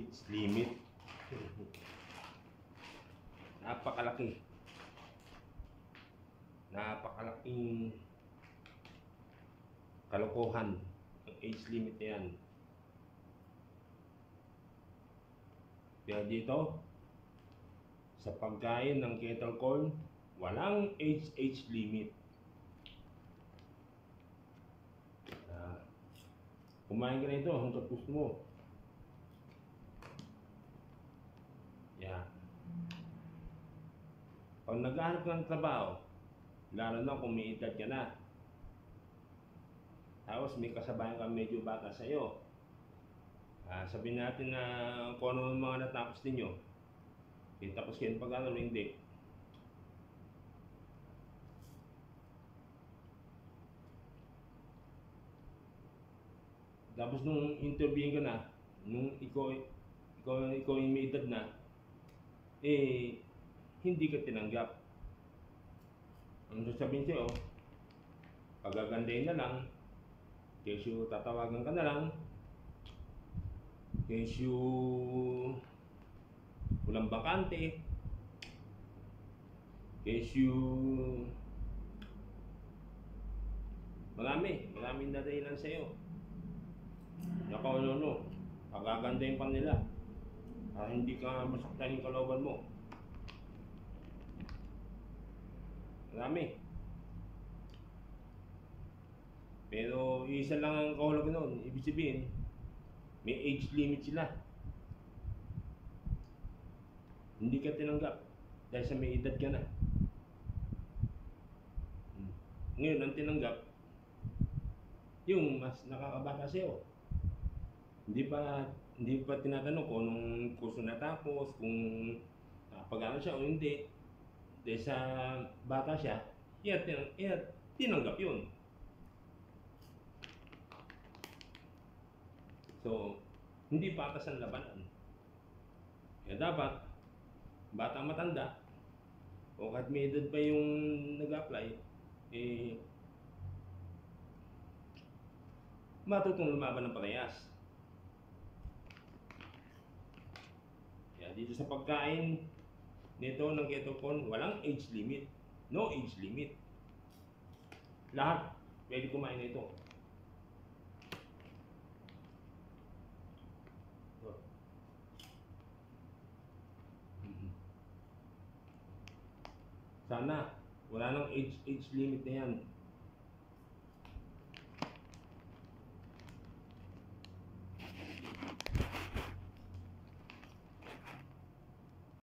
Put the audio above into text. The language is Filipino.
age limit. Napakalaki. Napakalaking kalokohan ang age limit na yan. Kaya dito, sa pagkain ng kettle corn, walang age limit. Kumain ka na ito hanggang gusto mo. Yeah. Pag naghahanap ka ng trabaho, lalo na kung may edad ka na, tapos may kasabayan ka medyo bata sa'yo, sabihin natin na kung ano mga natapos ninyo, tapos kayo pag-ano hindi. Tapos nung interview ka na, nung ikaw yung may edad na, hindi ka tinanggap. Ang sasabihin sa'yo, pagagandahin na lang, kesyo tatawagan ka na lang, kesyo walang bakante, kesyo maraming nadahilan sa'yo. Nakaulolo, pagagandahin pa nila, hindi ka masaktan yung kalooban mo. Marami. Pero isa lang ang kahulugan noon, ibig sabihin, may age limit sila. Hindi ka tinanggap dahil sa may edad ka na. Ngayon, ang tinanggap, yung mas nakakabata sa'yo. Hindi pa tinatanong kung anong kurso natapos, kung nakapag-aral siya o hindi. Dahil sa bata siya, tinanggap yun. So, hindi patas ang labanan. Kaya dapat, bata matanda, o kahit may edad pa yung nag-apply, matutong lumaban ng parehas. Kaya dito sa pagkain nito ng kettle corn, walang age limit. No age limit. Lahat pwede kumain nito. Sana wala nang age limit na yan.